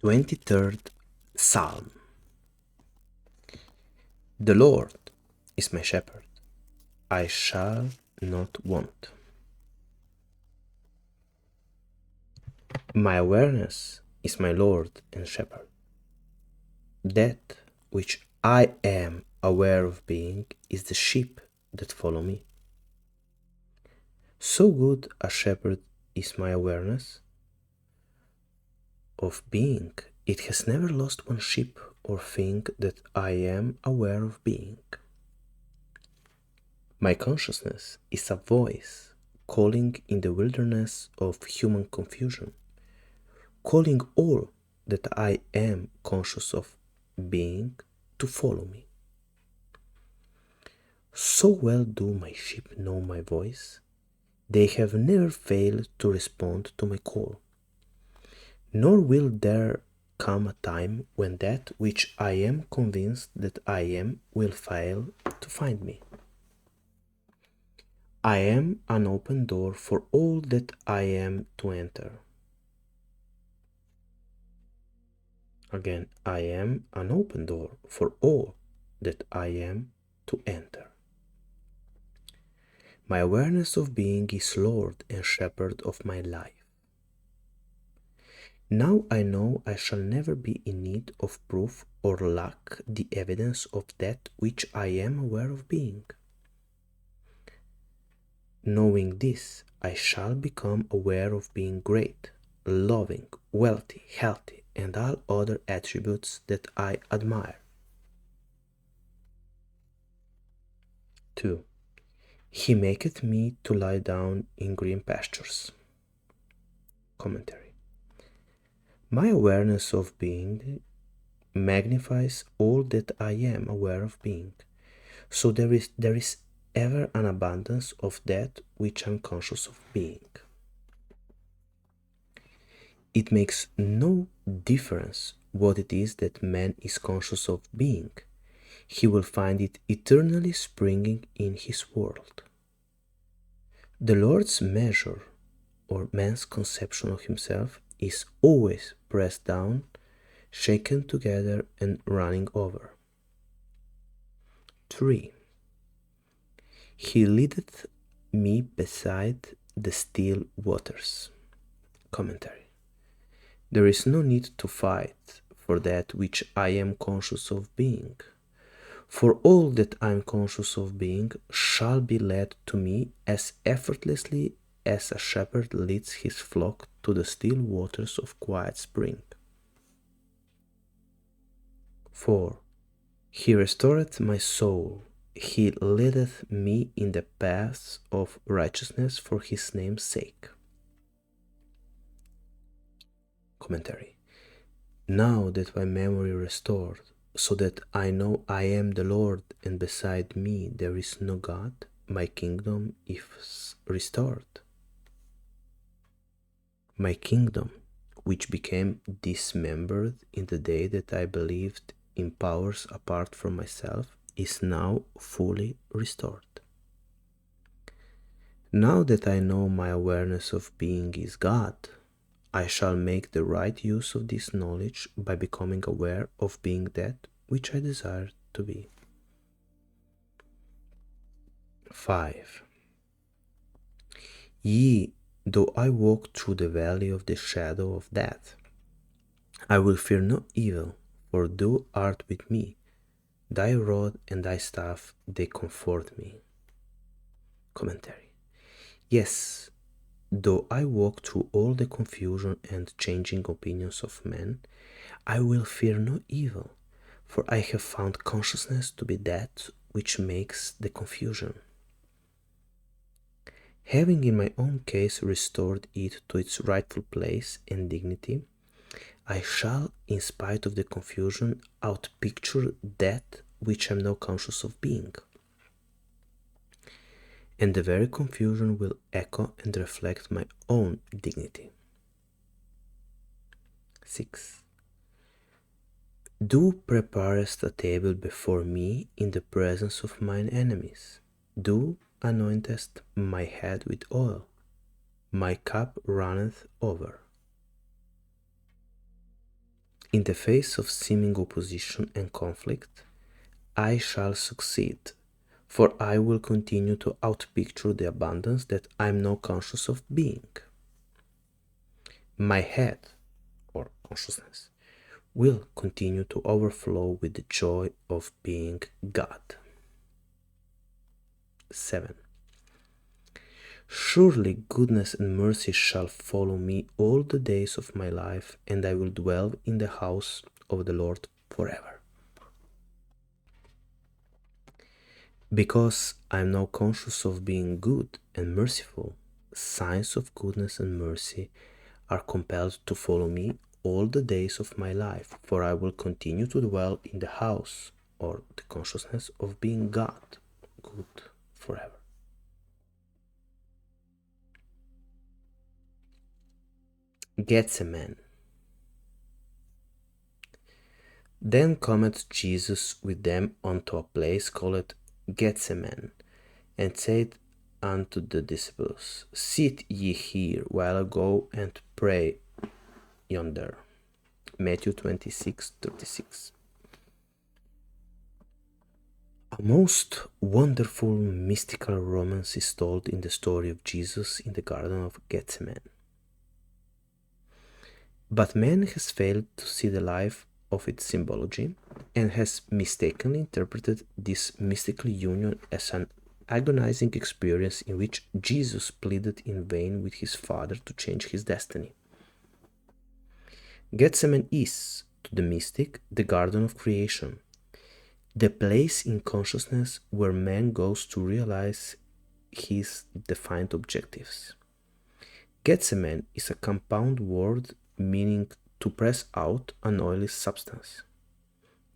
23rd Psalm. The Lord is my shepherd, I shall not want. My awareness is my Lord and shepherd. That which I am aware of being is the sheep that follow me. So good a shepherd is my awareness of being, it has never lost one sheep or thing that I am aware of being. My consciousness is a voice calling in the wilderness of human confusion, calling all that I am conscious of being to follow me. So well do my sheep know my voice, they have never failed to respond to my call. Nor will there come a time when that which I am convinced that I am will fail to find me. I am an open door for all that I am to enter. Again, I am an open door for all that I am to enter. My awareness of being is Lord and Shepherd of my life. Now I know I shall never be in need of proof or lack the evidence of that which I am aware of being. Knowing this, I shall become aware of being great, loving, wealthy, healthy, and all other attributes that I admire. 2. He maketh me to lie down in green pastures. Commentary. My awareness of being magnifies all that I am aware of being, so there is ever an abundance of that which I am conscious of being. It makes no difference what it is that man is conscious of being. He will find it eternally springing in his world. The Lord's measure, or man's conception of himself, is always pressed down, shaken together, and running over. 3. He leadeth me beside the still waters. Commentary. There is no need to fight for that which I am conscious of being, for all that I am conscious of being shall be led to me as effortlessly as a shepherd leads his flock to the still waters of quiet spring. 4. He restoreth my soul, he leadeth me in the paths of righteousness for his name's sake. Commentary. Now that my memory restored, so that I know I am the Lord and beside me there is no God, my kingdom is restored. My kingdom, which became dismembered in the day that I believed in powers apart from myself, is now fully restored. Now that I know my awareness of being is God, I shall make the right use of this knowledge by becoming aware of being that which I desire to be. 5. Yea, though I walk through the valley of the shadow of death, I will fear no evil, for thou art with me. Thy rod and thy staff, they comfort me. Commentary. Yes, though I walk through all the confusion and changing opinions of men, I will fear no evil, for I have found consciousness to be that which makes the confusion. Having in my own case restored it to its rightful place and dignity, I shall, in spite of the confusion, outpicture that which I am now conscious of being. And the very confusion will echo and reflect my own dignity. 6. Thou preparest a table before me in the presence of mine enemies. Thou anointest my head with oil. My cup runneth over. In the face of seeming opposition and conflict, I shall succeed, for I will continue to outpicture the abundance that I am now conscious of being. My head, or consciousness, will continue to overflow with the joy of being God. 7. Surely goodness and mercy shall follow me all the days of my life, and I will dwell in the house of the Lord forever. Because I am now conscious of being good and merciful, signs of goodness and mercy are compelled to follow me all the days of my life, for I will continue to dwell in the house, or the consciousness of being God, good forever. Gethsemane. Then cometh Jesus with them unto a place called Gethsemane, and said unto the disciples, Sit ye here, while I go and pray yonder. Matthew 26:36. A most wonderful mystical romance is told in the story of Jesus in the Garden of Gethsemane. But man has failed to see the life of its symbology and has mistakenly interpreted this mystical union as an agonizing experience in which Jesus pleaded in vain with his Father to change his destiny. Gethsemane is, to the mystic, the garden of creation, the place in consciousness where man goes to realize his defined objectives. Gethsemane is a compound word meaning to press out an oily substance.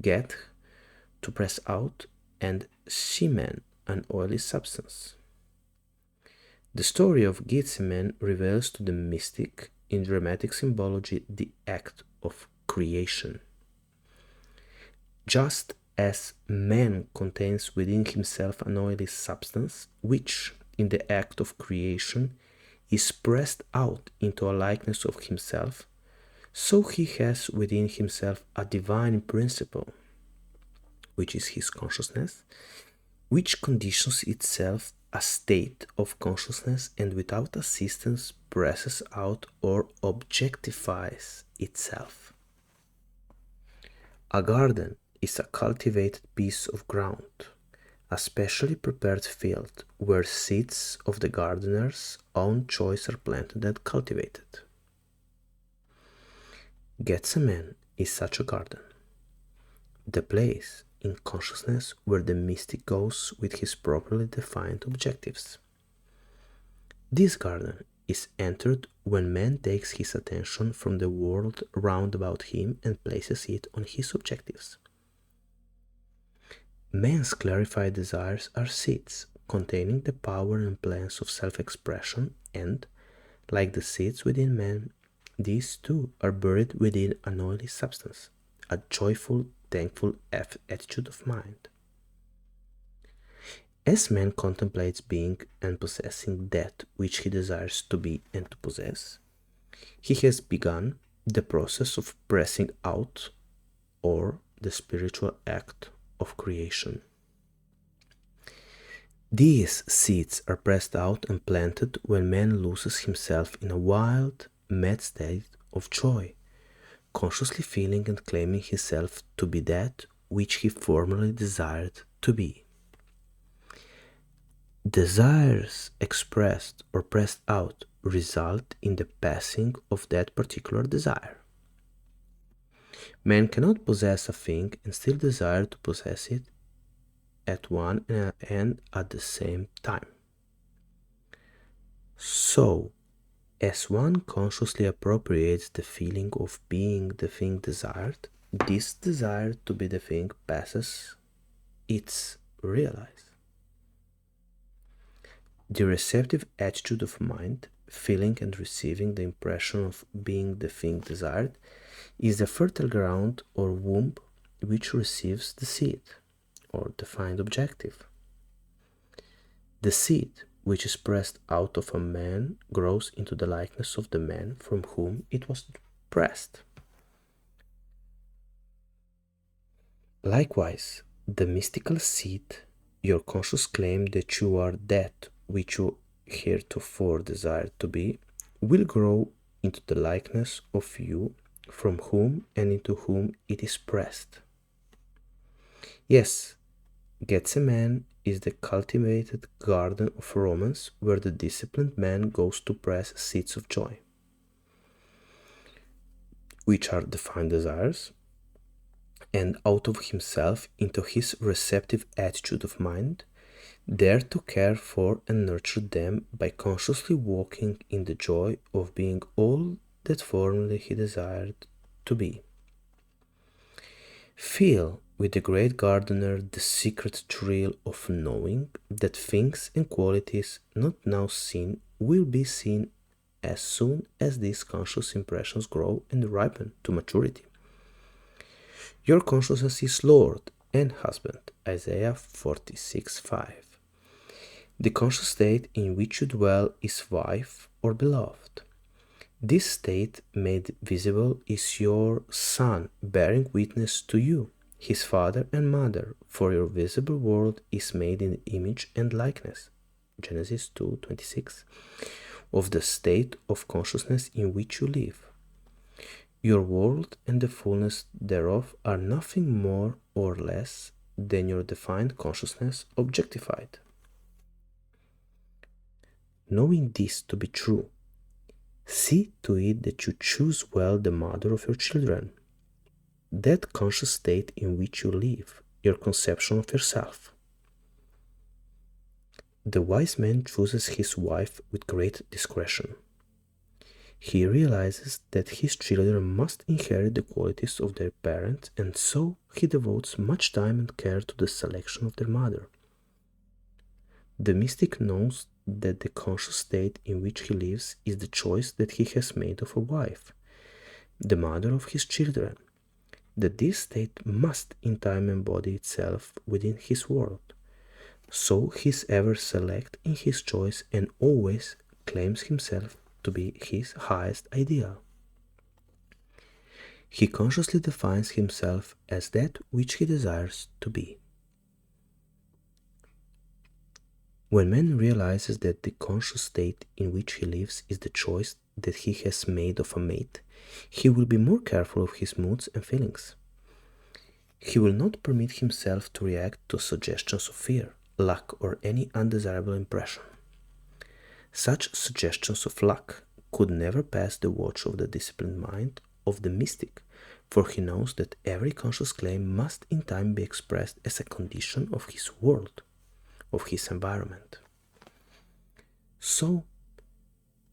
Get, to press out, and semen, an oily substance. The story of Gethsemane reveals to the mystic, in dramatic symbology, the act of creation. Just as man contains within himself an oily substance, which, in the act of creation, is pressed out into a likeness of himself, so he has within himself a divine principle, which is his consciousness, which conditions itself a state of consciousness and without assistance presses out or objectifies itself. A garden is a cultivated piece of ground, a specially prepared field where seeds of the gardener's own choice are planted and cultivated. Gethsemane is such a garden, the place in consciousness where the mystic goes with his properly defined objectives. This garden is entered when man takes his attention from the world round about him and places it on his objectives. Man's clarified desires are seeds containing the power and plans of self-expression, and, like the seeds within man, these too are buried within an oily substance, a joyful, thankful attitude of mind. As man contemplates being and possessing that which he desires to be and to possess, he has begun the process of pressing out, or the spiritual act of creation. These seeds are pressed out and planted when man loses himself in a wild, mad state of joy, consciously feeling and claiming himself to be that which he formerly desired to be. Desires expressed or pressed out result in the passing of that particular desire. Man cannot possess a thing and still desire to possess it at one and at the same time. So, as one consciously appropriates the feeling of being the thing desired, this desire to be the thing passes its realize. The receptive attitude of mind, feeling and receiving the impression of being the thing desired, is the fertile ground or womb which receives the seed, or defined objective. The seed, which is pressed out of a man, grows into the likeness of the man from whom it was pressed. Likewise, the mystical seed, your conscious claim that you are that which you heretofore desired to be, will grow into the likeness of you from whom and into whom it is pressed. Yes, Gethsemane is the cultivated garden of romance where the disciplined man goes to press seeds of joy, which are defined desires, and out of himself into his receptive attitude of mind, there to care for and nurture them by consciously walking in the joy of being all that formerly he desired to be. Feel with the great gardener the secret thrill of knowing that things and qualities not now seen will be seen as soon as these conscious impressions grow and ripen to maturity. Your consciousness is Lord and husband, Isaiah 46:5. The conscious state in which you dwell is wife or beloved. This state made visible is your Son bearing witness to you, his father and mother, for your visible world is made in the image and likeness, Genesis 2:26, of the state of consciousness in which you live. Your world and the fullness thereof are nothing more or less than your defined consciousness objectified. Knowing this to be true, see to it that you choose well the mother of your children, that conscious state in which you live, your conception of yourself. The wise man chooses his wife with great discretion. He realizes that his children must inherit the qualities of their parents, and so he devotes much time and care to the selection of their mother. The mystic knows that the conscious state in which he lives is the choice that he has made of a wife, the mother of his children, that this state must in time embody itself within his world. So he is ever select in his choice and always claims himself to be his highest ideal. He consciously defines himself as that which he desires to be. When man realizes that the conscious state in which he lives is the choice that he has made of a mate, he will be more careful of his moods and feelings. He will not permit himself to react to suggestions of fear, lack, or any undesirable impression. Such suggestions of luck could never pass the watch of the disciplined mind of the mystic, for he knows that every conscious claim must in time be expressed as a condition of his world, of his environment. So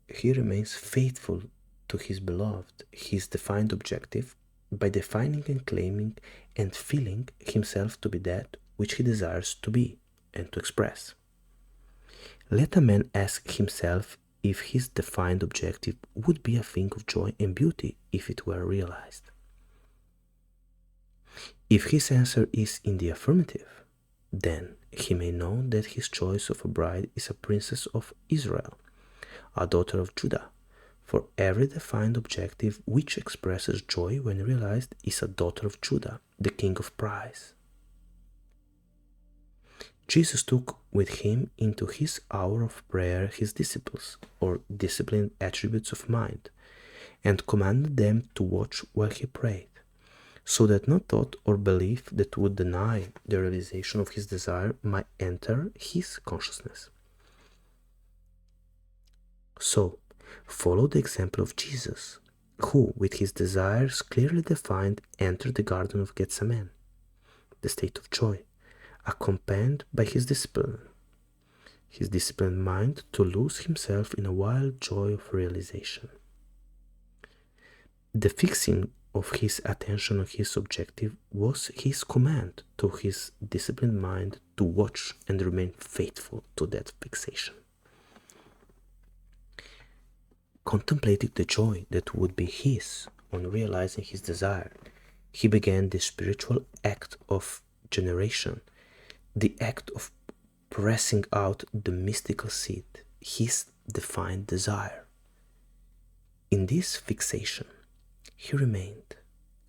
he remains faithful to his beloved, his defined objective, by defining and claiming and feeling himself to be that which he desires to be and to express. Let a man ask himself if his defined objective would be a thing of joy and beauty if it were realized. If his answer is in the affirmative, then he may know that his choice of a bride is a princess of Israel, a daughter of Judah, for every defined objective which expresses joy when realized is a daughter of Judah, the king of prize. Jesus took with him into his hour of prayer his disciples, or disciplined attributes of mind, and commanded them to watch while he prayed, so that no thought or belief that would deny the realization of his desire might enter his consciousness. So, follow the example of Jesus, who, with his desires clearly defined, entered the Garden of Gethsemane, the state of joy, accompanied by his disciplined mind to lose himself in a wild joy of realization. The fixing of his attention on his objective was his command to his disciplined mind to watch and remain faithful to that fixation. Contemplating the joy that would be his on realizing his desire, he began the spiritual act of generation, the act of pressing out the mystical seed, his defined desire. In this fixation, he remained,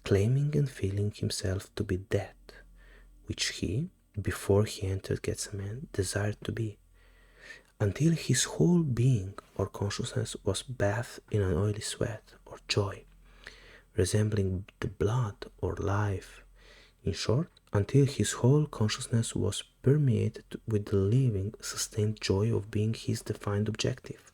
claiming and feeling himself to be that which he, before he entered Gethsemane, desired to be, until his whole being or consciousness was bathed in an oily sweat or joy, resembling the blood or life. In short, until his whole consciousness was permeated with the living, sustained joy of being his defined objective.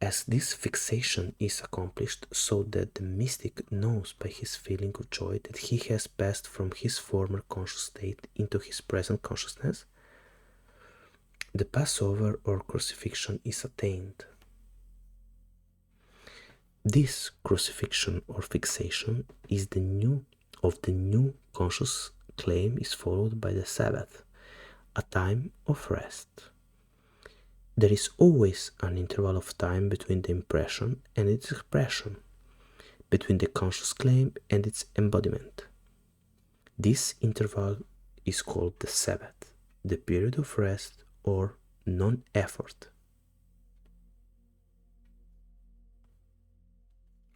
As this fixation is accomplished so that the mystic knows by his feeling of joy that he has passed from his former conscious state into his present consciousness, the Passover or crucifixion is attained. This crucifixion or fixation is the new conscious claim is followed by the Sabbath, a time of rest. There is always an interval of time between the impression and its expression, between the conscious claim and its embodiment. This interval is called the Sabbath, the period of rest or non-effort,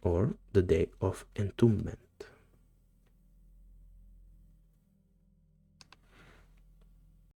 or the day of entombment.